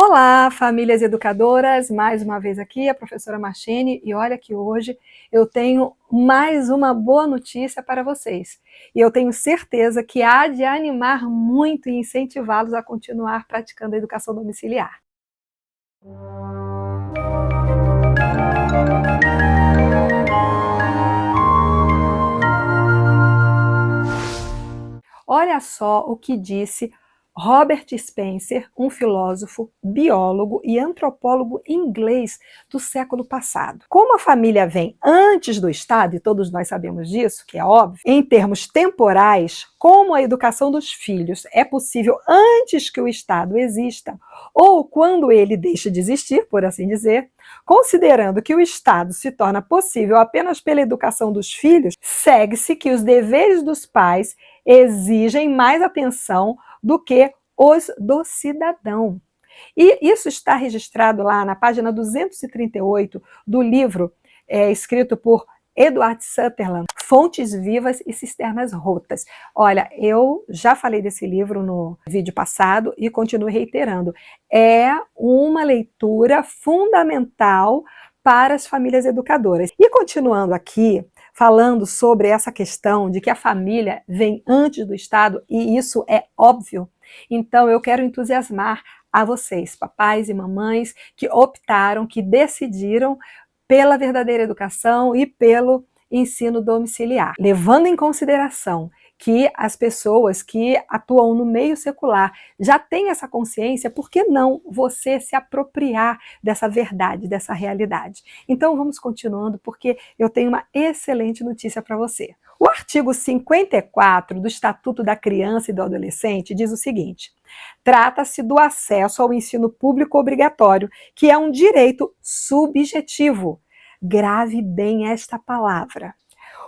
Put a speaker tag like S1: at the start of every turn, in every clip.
S1: Olá, famílias educadoras, mais uma vez aqui a professora Marchene, e olha que hoje eu tenho mais uma boa notícia para vocês. E eu tenho certeza que há de animar muito e incentivá-los a continuar praticando a educação domiciliar. Olha só o que disse Robert Spencer, um filósofo, biólogo e antropólogo inglês do século passado. Como a família vem antes do Estado, e todos nós sabemos disso, que é óbvio, em termos temporais, como a educação dos filhos é possível antes que o Estado exista, ou quando ele deixa de existir, por assim dizer, considerando que o Estado se torna possível apenas pela educação dos filhos, segue-se que os deveres dos pais exigem mais atenção do que os do cidadão. E isso está registrado lá na página 238 do livro escrito por Edward Sutherland, Fontes Vivas e Cisternas Rotas. Olha, eu já falei desse livro no vídeo passado e continuo reiterando. É uma leitura fundamental para as famílias educadoras. E continuando aqui, falando sobre essa questão de que a família vem antes do Estado, e isso é óbvio, então eu quero entusiasmar a vocês, papais e mamães, que optaram, que decidiram pela verdadeira educação e pelo ensino domiciliar, levando em consideração que as pessoas que atuam no meio secular já têm essa consciência, por que não você se apropriar dessa verdade, dessa realidade? Então vamos continuando, porque eu tenho uma excelente notícia para você. O artigo 54 do Estatuto da Criança e do Adolescente diz o seguinte: trata-se do acesso ao ensino público obrigatório, que é um direito subjetivo. Grave bem esta palavra.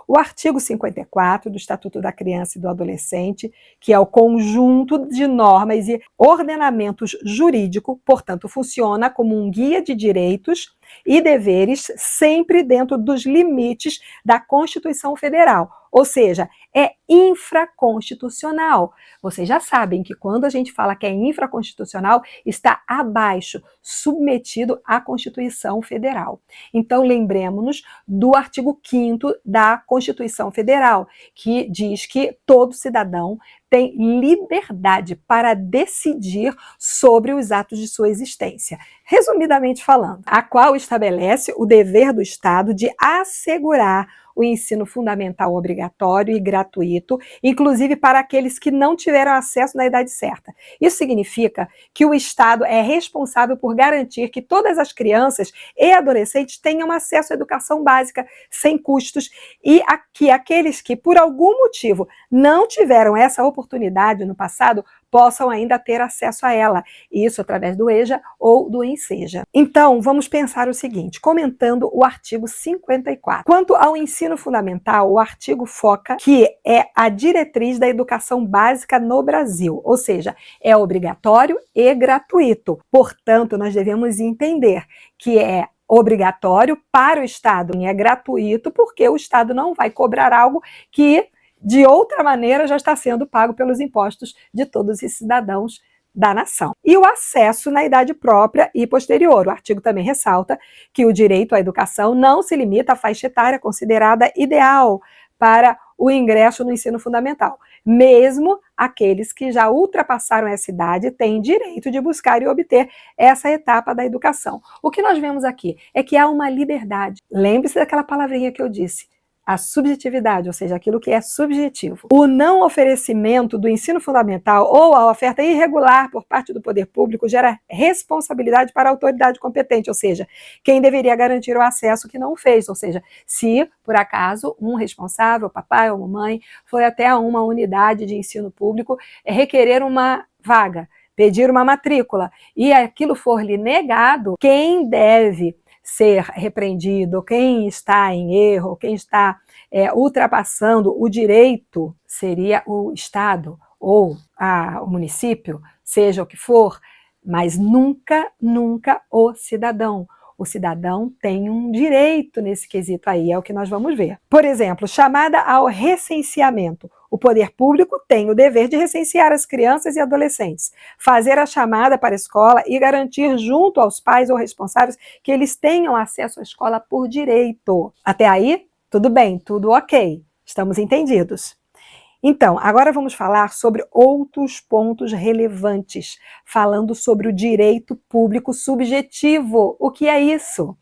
S1: O artigo 54 do Estatuto da Criança e do Adolescente, que é o conjunto de normas e ordenamentos jurídico, portanto, funciona como um guia de direitos e deveres, sempre dentro dos limites da Constituição Federal, ou seja, é infraconstitucional. Vocês já sabem que quando a gente fala que é infraconstitucional, está abaixo, submetido à Constituição Federal. Então, lembremos-nos do artigo 5º da Constituição Federal, que diz que todo cidadão tem liberdade para decidir sobre os atos de sua existência. Resumidamente falando, a qual estabelece o dever do Estado de assegurar o ensino fundamental obrigatório e gratuito, inclusive para aqueles que não tiveram acesso na idade certa. Isso significa que o Estado é responsável por garantir que todas as crianças e adolescentes tenham acesso à educação básica sem custos e que aqueles que, por algum motivo, não tiveram essa oportunidade no passado, possam ainda ter acesso a ela, isso através do EJA ou do ENSEJA. Então, vamos pensar o seguinte, comentando o artigo 54. Quanto ao ensino fundamental, o artigo foca que é a diretriz da educação básica no Brasil, ou seja, é obrigatório e gratuito. Portanto, nós devemos entender que é obrigatório para o Estado e é gratuito porque o Estado não vai cobrar algo que de outra maneira já está sendo pago pelos impostos de todos os cidadãos da nação. E o acesso na idade própria e posterior. O artigo também ressalta que o direito à educação não se limita à faixa etária considerada ideal para o ingresso no ensino fundamental. Mesmo aqueles que já ultrapassaram essa idade têm direito de buscar e obter essa etapa da educação. O que nós vemos aqui é que há uma liberdade. Lembre-se daquela palavrinha que eu disse, a subjetividade, ou seja, aquilo que é subjetivo. O não oferecimento do ensino fundamental ou a oferta irregular por parte do poder público gera responsabilidade para a autoridade competente, ou seja, quem deveria garantir o acesso que não fez, ou seja, se, por acaso, um responsável, papai ou mamãe, foi até uma unidade de ensino público requerer uma vaga, pedir uma matrícula, e aquilo for lhe negado, quem deve ser repreendido, quem está em erro, quem está ultrapassando o direito seria o Estado ou o município, seja o que for, mas nunca, nunca o cidadão. O cidadão tem um direito nesse quesito aí, é o que nós vamos ver. Por exemplo, chamada ao recenseamento. O poder público tem o dever de recensear as crianças e adolescentes, fazer a chamada para a escola e garantir junto aos pais ou responsáveis que eles tenham acesso à escola por direito. Até aí, tudo bem, tudo ok, estamos entendidos. Então, agora vamos falar sobre outros pontos relevantes, falando sobre o direito público subjetivo. O que é isso?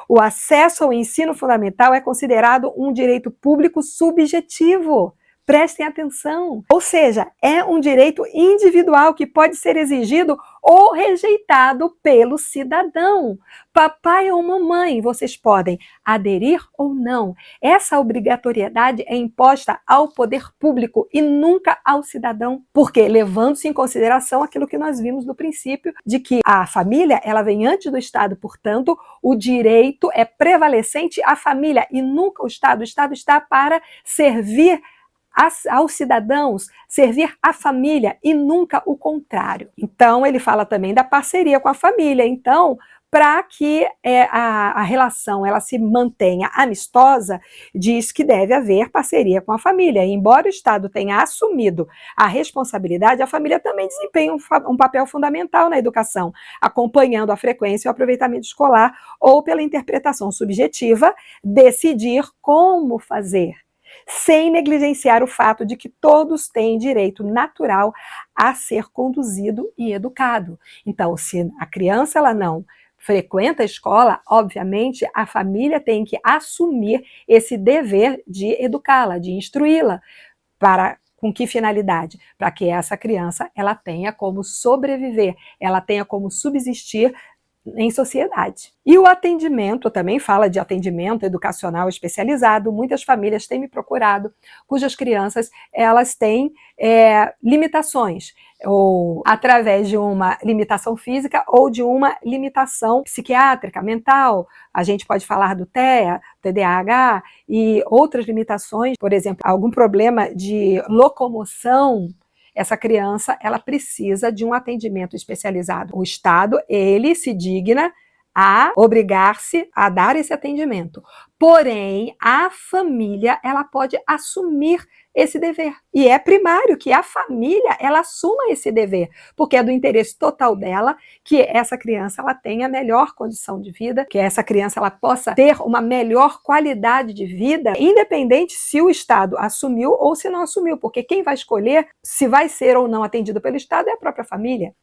S1: O acesso ao ensino fundamental é considerado um direito público subjetivo. Prestem atenção. Ou seja, é um direito individual que pode ser exigido ou rejeitado pelo cidadão. Papai ou mamãe, vocês podem aderir ou não. Essa obrigatoriedade é imposta ao poder público e nunca ao cidadão, porque levando-se em consideração aquilo que nós vimos no princípio, de que a família ela vem antes do Estado, portanto, o direito é prevalecente à família e nunca o Estado. O Estado está para servir aos cidadãos, servir à família e nunca o contrário. Então, ele fala também da parceria com a família. Então, para que a relação ela se mantenha amistosa, diz que deve haver parceria com a família. E, embora o Estado tenha assumido a responsabilidade, a família também desempenha um papel fundamental na educação, acompanhando a frequência e o aproveitamento escolar ou, pela interpretação subjetiva, decidir como fazer, sem negligenciar o fato de que todos têm direito natural a ser conduzido e educado. Então, se a criança ela não frequenta a escola, obviamente a família tem que assumir esse dever de educá-la, de instruí-la. Com que finalidade? Para que essa criança ela tenha como sobreviver, ela tenha como subsistir em sociedade. E o atendimento, também fala de atendimento educacional especializado. Muitas famílias têm me procurado, cujas crianças elas têm limitações, ou através de uma limitação física ou de uma limitação psiquiátrica, mental. A gente pode falar do TEA, TDAH e outras limitações, por exemplo, algum problema de locomoção. Essa criança, ela precisa de um atendimento especializado. O Estado, ele se digna a obrigar-se a dar esse atendimento. Porém, a família, ela pode assumir esse dever. E é primário que a família, ela assuma esse dever, porque é do interesse total dela que essa criança, ela tenha a melhor condição de vida, que essa criança, ela possa ter uma melhor qualidade de vida, independente se o Estado assumiu ou se não assumiu, porque quem vai escolher se vai ser ou não atendido pelo Estado é a própria família.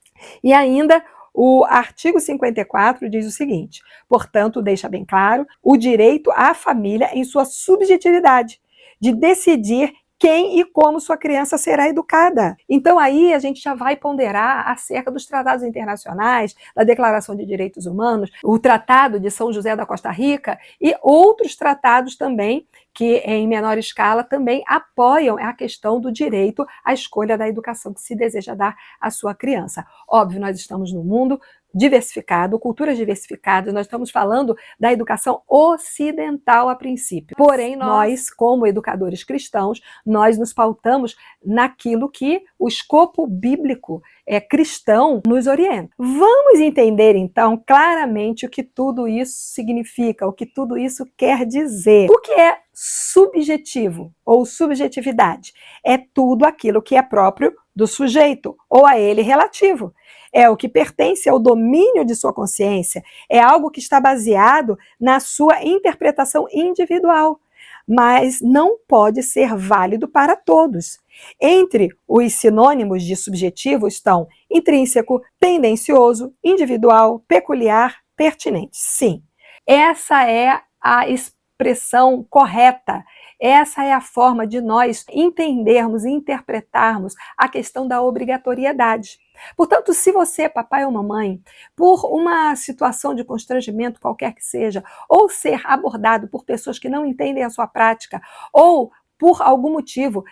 S1: E ainda, o artigo 54 diz o seguinte: portanto, deixa bem claro o direito à família em sua subjetividade, de decidir quem e como sua criança será educada. Então aí a gente já vai ponderar acerca dos tratados internacionais, da Declaração de Direitos Humanos, o Tratado de São José da Costa Rica e outros tratados também que em menor escala também apoiam a questão do direito à escolha da educação que se deseja dar à sua criança. Óbvio, nós estamos num mundo diversificado, culturas diversificadas, nós estamos falando da educação ocidental a princípio. Porém, nós, como educadores cristãos, nós nos pautamos naquilo que o escopo bíblico cristão nos orienta. Vamos entender, então, claramente o que tudo isso significa, o que tudo isso quer dizer. O que é subjetivo ou subjetividade? É tudo aquilo que é próprio do sujeito ou a ele relativo. É o que pertence ao domínio de sua consciência, é algo que está baseado na sua interpretação individual, mas não pode ser válido para todos. Entre os sinônimos de subjetivo estão intrínseco, tendencioso, individual, peculiar, pertinente. Sim, essa é a expressão correta. Essa é a forma de nós entendermos e interpretarmos a questão da obrigatoriedade. Portanto, se você, papai ou mamãe, por uma situação de constrangimento qualquer que seja, ou ser abordado por pessoas que não entendem a sua prática, ou por algum motivo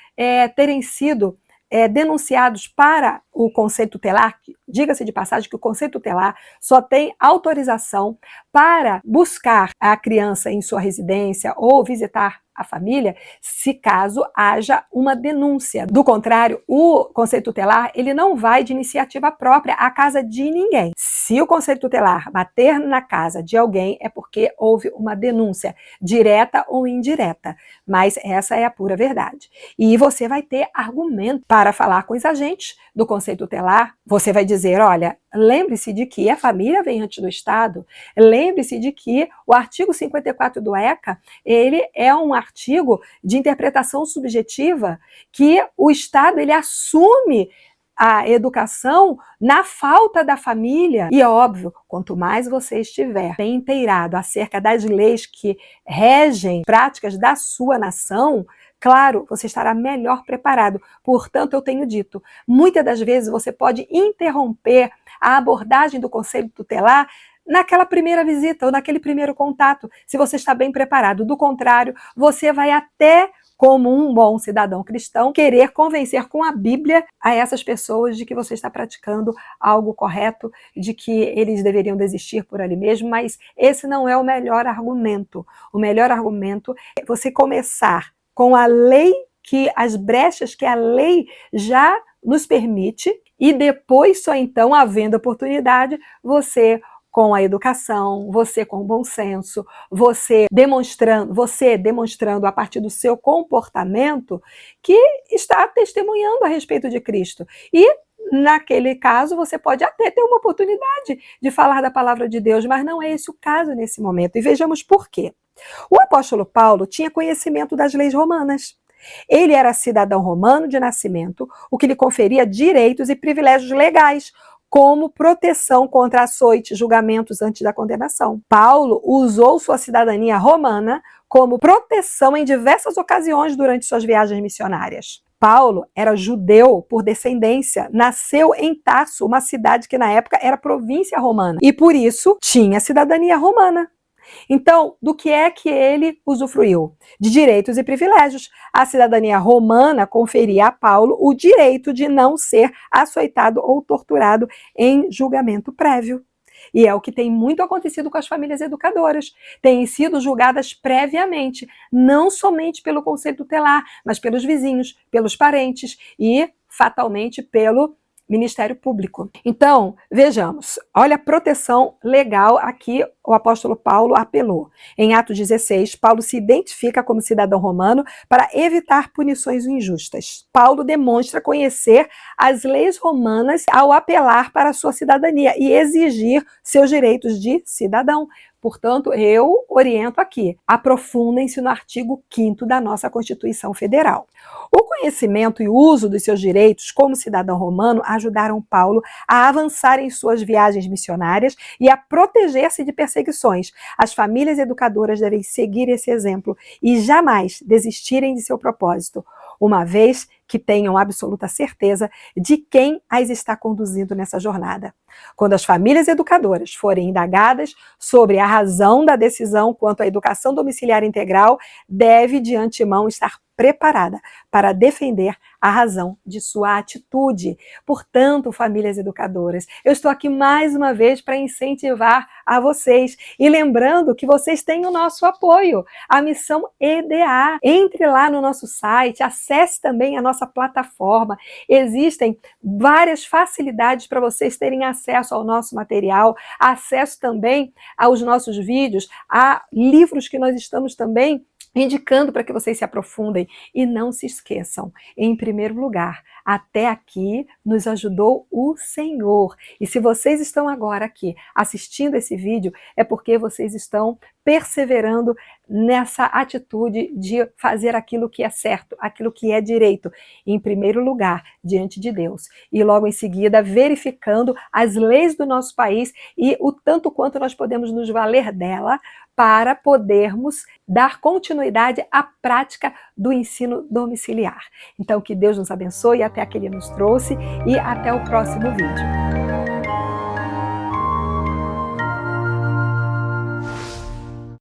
S1: terem sido denunciados para o Conselho Tutelar, diga-se de passagem que o Conselho Tutelar só tem autorização para buscar a criança em sua residência ou visitar a família se caso haja uma denúncia. Do contrário, o Conselho Tutelar ele não vai de iniciativa própria à casa de ninguém. Se o Conselho Tutelar bater na casa de alguém, é porque houve uma denúncia, direta ou indireta. Mas essa é a pura verdade. E você vai ter argumento para falar com os agentes do Conselho Tutelar. Você vai dizer, olha, lembre-se de que a família vem antes do Estado. Lembre-se de que o artigo 54 do ECA, ele é um artigo de interpretação subjetiva que o Estado ele assume a educação na falta da família. E é óbvio, quanto mais você estiver bem inteirado acerca das leis que regem práticas da sua nação, claro, você estará melhor preparado. Portanto, eu tenho dito, muitas das vezes você pode interromper a abordagem do Conselho Tutelar naquela primeira visita ou naquele primeiro contato, se você está bem preparado. Do contrário, você vai até, como um bom cidadão cristão, querer convencer com a Bíblia a essas pessoas de que você está praticando algo correto, de que eles deveriam desistir por ali mesmo, mas esse não é o melhor argumento. O melhor argumento é você começar com a lei, as brechas que a lei já nos permite, e depois só então, havendo oportunidade, você com a educação, você com o bom senso, você demonstrando a partir do seu comportamento que está testemunhando a respeito de Cristo. E naquele caso, você pode até ter uma oportunidade de falar da palavra de Deus, mas não é esse o caso nesse momento. E vejamos por quê. O apóstolo Paulo tinha conhecimento das leis romanas. Ele era cidadão romano de nascimento, o que lhe conferia direitos e privilégios legais, como proteção contra açoites, julgamentos antes da condenação. Paulo usou sua cidadania romana como proteção em diversas ocasiões durante suas viagens missionárias. Paulo era judeu por descendência, nasceu em Tarso, uma cidade que na época era província romana, e por isso tinha cidadania romana. Então, do que é que ele usufruiu? De direitos e privilégios. A cidadania romana conferia a Paulo o direito de não ser açoitado ou torturado em julgamento prévio. E é o que tem muito acontecido com as famílias educadoras. Têm sido julgadas previamente, não somente pelo Conselho Tutelar, mas pelos vizinhos, pelos parentes e, fatalmente, pelo Ministério Público. Então, vejamos, olha a proteção legal aqui o apóstolo Paulo apelou. Em Atos 16, Paulo se identifica como cidadão romano para evitar punições injustas. Paulo demonstra conhecer as leis romanas ao apelar para a sua cidadania e exigir seus direitos de cidadão. Portanto, eu oriento aqui, aprofundem-se no artigo 5º da nossa Constituição Federal. O conhecimento e o uso dos seus direitos como cidadão romano ajudaram Paulo a avançar em suas viagens missionárias e a proteger-se de perseguições. As famílias educadoras devem seguir esse exemplo e jamais desistirem de seu propósito, uma vez que tenham absoluta certeza de quem as está conduzindo nessa jornada. Quando as famílias educadoras forem indagadas sobre a razão da decisão quanto à educação domiciliar integral, deve de antemão estar preparada para defender a razão de sua atitude. Portanto, famílias educadoras, eu estou aqui mais uma vez para incentivar a vocês e lembrando que vocês têm o nosso apoio, a Missão EDA. Entre lá no nosso site, acesse também a nossa plataforma. Existem várias facilidades para vocês terem acesso ao nosso material, acesso também aos nossos vídeos, a livros que nós estamos também indicando para que vocês se aprofundem. E não se esqueçam, em primeiro lugar, até aqui nos ajudou o Senhor. E se vocês estão agora aqui assistindo esse vídeo, é porque vocês estão perseverando nessa atitude de fazer aquilo que é certo, aquilo que é direito, em primeiro lugar, diante de Deus. E logo em seguida, verificando as leis do nosso país e o tanto quanto nós podemos nos valer dela para podermos dar continuidade à prática do ensino domiciliar. Então, que Deus nos abençoe, até aqui Ele nos trouxe e até o próximo vídeo.